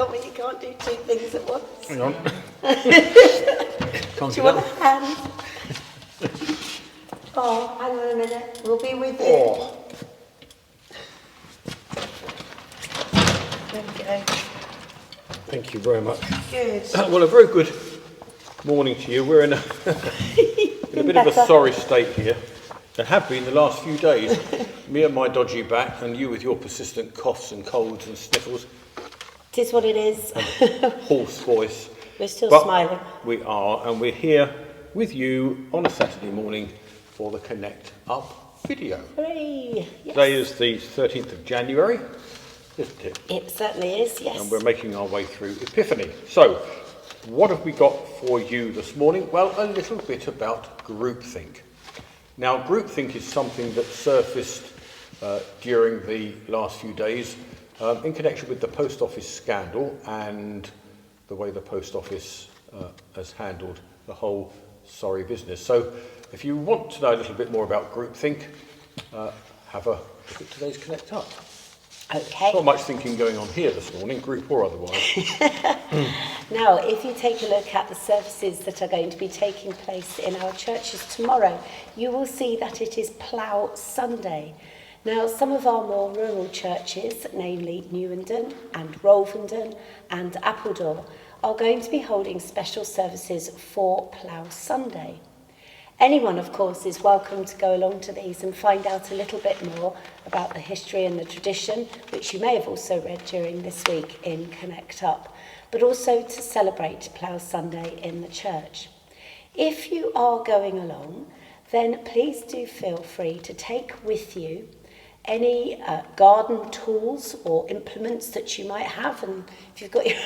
Comment, you can't do two things at once. Hang on. Do you want a hand? Oh, hang on a minute. We'll be with you. Oh. There we go. Thank you very much. Good. Well, a very good morning to you. We're in a, in a bit of a sorry state here. There have been the last few days. Me and my dodgy back, and you with your persistent coughs and colds and sniffles. It is what it is. Hoarse voice. We're still But smiling. We are, and we're here with you on a Saturday morning for the Connect Up video. Hooray! Yes. Today is the 13th of January, isn't it? It certainly is, yes. And we're making our way through Epiphany. So, what have we got for you this morning? Well, a little bit about groupthink. Now, groupthink is something that surfaced during the last few days in connection with the post office scandal and the way the post office has handled the whole sorry business. So, if you want to know a little bit more about groupthink, have a look at today's Connect Up. Okay. Not much thinking going on here this morning, group or otherwise. Now, if you take a look at the services that are going to be taking place in our churches tomorrow, you will see that it is Plough Sunday. Now, some of our more rural churches, namely Newenden and Rolvenden and Appledore, are going to be holding special services for Plough Sunday. Anyone, of course, is welcome to go along to these and find out a little bit more about the history and the tradition, which you may have also read during this week in Connect Up, but also to celebrate Plough Sunday in the church. If you are going along, then please do feel free to take with you any garden tools or implements that you might have, and if you've got your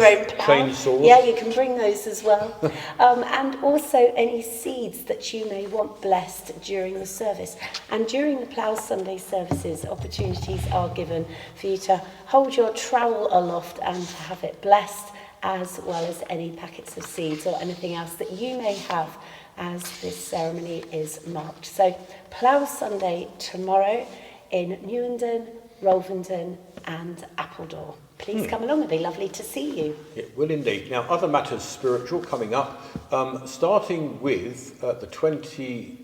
own plough, chainsaws, yeah, you can bring those as well. And also any seeds that you may want blessed during the service. And during the Plough Sunday services, opportunities are given for you to hold your trowel aloft and to have it blessed, as well as any packets of seeds or anything else that you may have as this ceremony is marked. So Plough Sunday tomorrow in Newenden, Rolvenden and Appledore. Please come along, it'd be lovely to see you. It will indeed. Now, other matters spiritual coming up, starting with the 20th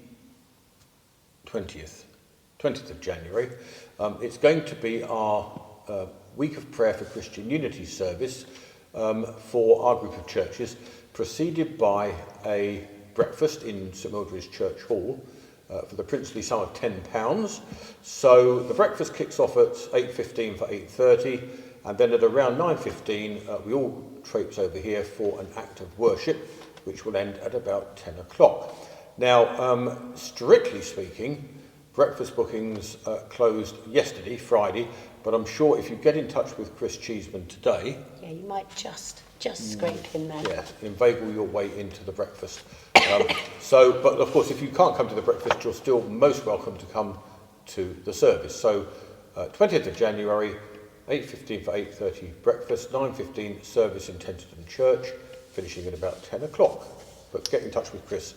of January. It's going to be our Week of Prayer for Christian Unity service for our group of churches, preceded by a breakfast in St Mildred's Church Hall for the princely sum of £10. So the breakfast kicks off at 8:15 for 8:30, and then at around 9:15 we all traipse over here for an act of worship, which will end at about 10 o'clock. Now, strictly speaking, breakfast bookings closed yesterday, Friday, but I'm sure if you get in touch with Chris Cheeseman today... Yeah, you might just scrape in there. Yeah, inveigle your way into the breakfast. But of course, if you can't come to the breakfast, you're still most welcome to come to the service. So, 20th of January, 8:15 for 8:30 breakfast, 9:15 service in Tenterden Church, finishing at about 10 o'clock. But get in touch with Chris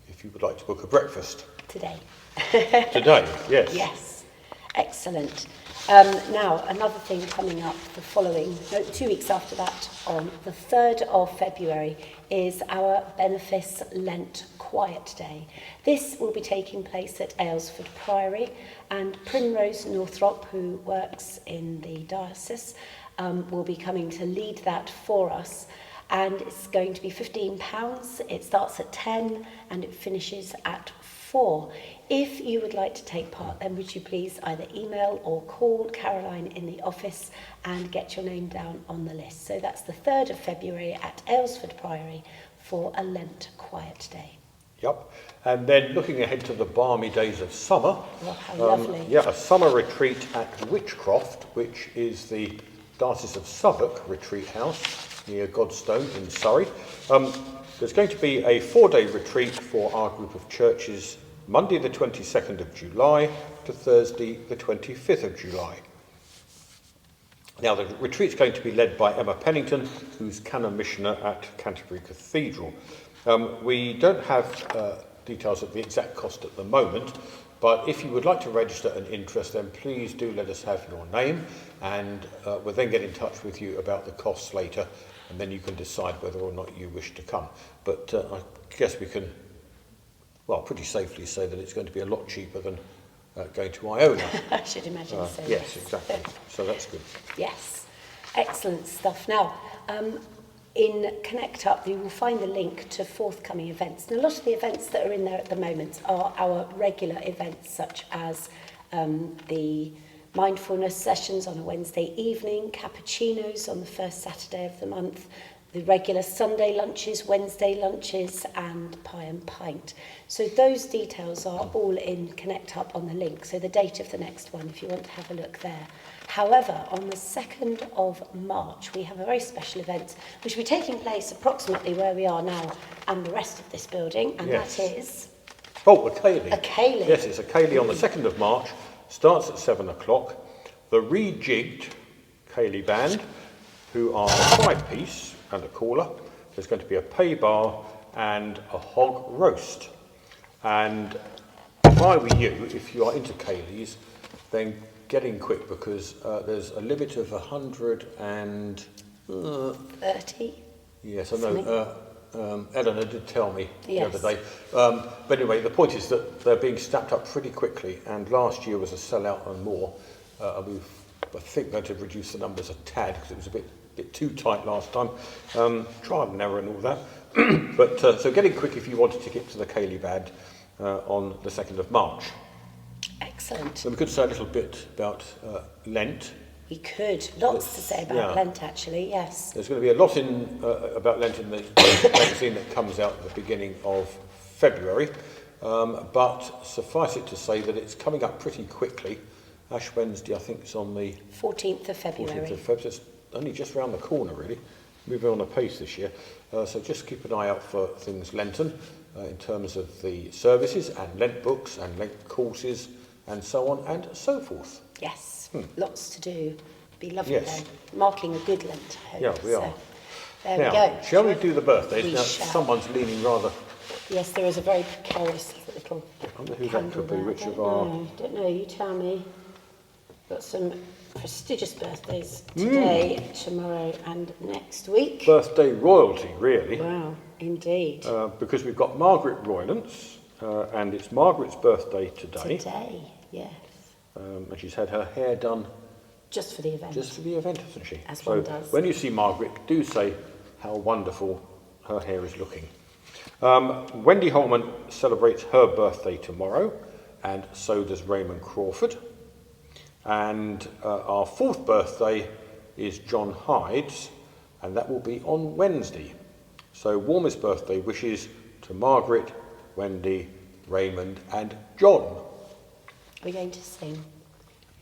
if you would like to book a breakfast. Today. Today, yes. Yes, excellent. Now, another thing coming up the following, 2 weeks after that, on the 3rd of February, is our Benefice Lent Quiet Day. This will be taking place at Aylesford Priory, and Primrose Northrop, who works in the diocese, will be coming to lead that for us. And it's going to be £15. It starts at 10 and it finishes at 4. If you would like to take part, then would you please either email or call Caroline in the office and get your name down on the list. So that's the 3rd of February at Aylesford Priory for a Lent Quiet Day. Yep. And then looking ahead to the balmy days of summer. Oh, how lovely. Yeah, a summer retreat at Witchcroft, which is the Diocese of Southwark retreat house near Godstone in Surrey. There's going to be a 4-day retreat for our group of churches, Monday the 22nd of July to Thursday the 25th of July. Now, the retreat's going to be led by Emma Pennington, who's Canon Missioner at Canterbury Cathedral. We don't have details of the exact cost at the moment, But if you would like to register an interest, then please do let us have your name, and we'll then get in touch with you about the costs later, and then you can decide whether or not you wish to come. But I guess we can, well, pretty safely say that it's going to be a lot cheaper than going to Iona. I should imagine so. Yes, exactly. So that's good. Yes, excellent stuff. Now, in Connect Up, you will find the link to forthcoming events. And a lot of the events that are in there at the moment are our regular events, such as the mindfulness sessions on a Wednesday evening, cappuccinos on the first Saturday of the month, the regular Sunday lunches, Wednesday lunches, and pie and pint. So those details are all in Connect Up on the link. So the date of the next one, if you want to have a look there. However, on the 2nd of March, we have a very special event, which will be taking place approximately where we are now and the rest of this building, and Yes. that is... Oh, a Ceilidh. A Ceilidh. Yes, it's a Ceilidh on the 2nd of March, starts at 7 o'clock. The rejigged Ceilidh band, who are a 5-piece and a caller. There's going to be a pay bar and a hog roast. And if I were you, if you are into Ceilidhs, then get in quick, because there's a limit of 130. Yes, I know. Eleanor did tell me the other day. But anyway, the point is that they're being stacked up pretty quickly, and last year was a sellout and more. I think going to reduce the numbers a tad, because it was a bit too tight last time. Trial and error and all that. But so get in quick if you want a ticket to the Ceilidh band on the 2nd of March. Excellent. And we could say a little bit about Lent. We could. Lots to say about Lent, actually, yes. There's going to be a lot about Lent in the magazine that comes out at the beginning of February. But suffice it to say that it's coming up pretty quickly. Ash Wednesday, I think, is on the 14th of February. 14th of February. It's only just round the corner, really. Moving on a pace this year. So just keep an eye out for things Lenten in terms of the services and Lent books and Lent courses and so on and so forth. Yes, lots to do. Be lovely, Yes. though. Marking a good Lent, I hope. Yeah, we are. There Now, we go. shall we do the birthdays? We Now, shall. someone's leaning rather... Yes, there is a very precarious little I wonder who that candle could be, there. which Don't of our... know, don't know, you tell me. Got some prestigious birthdays today, tomorrow and next week. Birthday royalty, really. Wow, indeed. Because we've got Margaret Roylance, and it's Margaret's birthday today. Today, yes. And she's had her hair done Just for the event. just for the event, hasn't she? As so one does. when you see Margaret, do say how wonderful her hair is looking. Wendy Holman celebrates her birthday tomorrow, and so does Raymond Crawford. And our 4th birthday is John Hyde's, and that will be on Wednesday. So warmest birthday wishes to Margaret, Wendy, Raymond and John. We're going to sing.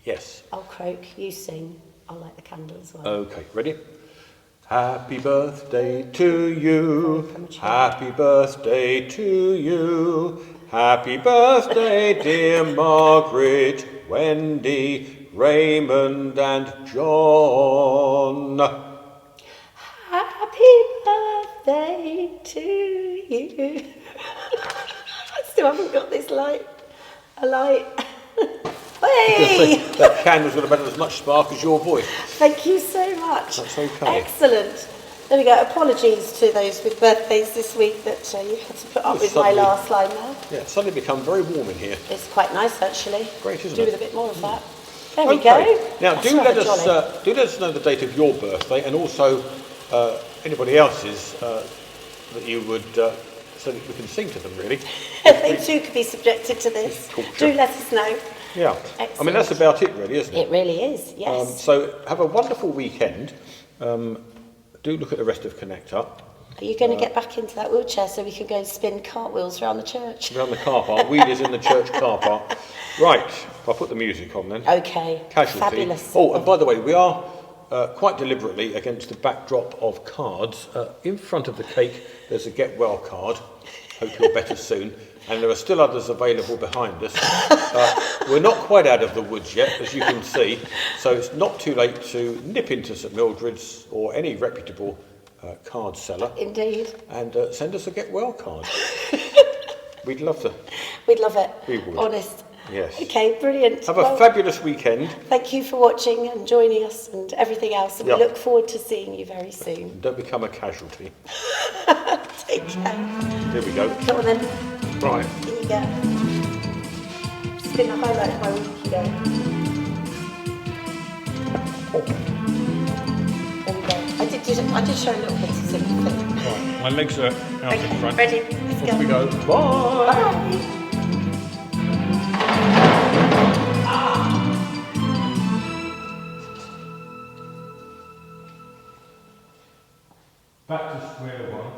Yes. I'll croak, you sing. I'll light the candle as well. Okay, ready? Happy birthday to you. From a child. Happy birthday to you. Happy birthday, dear Margaret, Wendy, Raymond and John. Happy birthday to you. I still haven't got this light. A light. Hey! That candle's got about as much spark as your voice. Thank you so much. That's okay. Excellent. There we go. Apologies to those with birthdays this week that you had to put up with my Suddenly- last line there. Yeah, it's suddenly become very warm in here. It's quite nice actually. Great, isn't Do it? with a bit more of that. There we go. Now, That's do rather let us jolly. do let us know the date of your birthday, and also anybody else's that you would, so that we can sing to them. Really. They too could be subjected to this. Culture. Do let us know. Yeah. I mean, that's about it, really, isn't it? It really is. Yes. So have a wonderful weekend. Do look at the rest of Connect Up. Are you going to get back into that wheelchair so we can go and spin cartwheels around the church? Around the car park. Wheelers in the church car park. Right. I'll put the music on then. Okay. Casualty. Fabulous. Oh, and by the way, we are quite deliberately against the backdrop of cards. In front of the cake, there's a get well card. Hope you're better soon. And there are still others available behind us. We're not quite out of the woods yet, as you can see. So it's not too late to nip into St Mildred's or any reputable card seller Indeed. and send us a get well card. We'd love to. We'd love it. We would. Honest. Yes. Okay, brilliant. Have a fabulous weekend. Thank you for watching and joining us and everything else. And Yep. we look forward to seeing you very soon. Don't become a casualty. Take care. Here we go. Come on then. Right. Here you go. It's been the highlight of my week, you know. There we go. I did show a little bit of sympathy. Right. My legs are out in Okay, front. ready? Let's Off go. we go. Bye. Bye. Back to square one.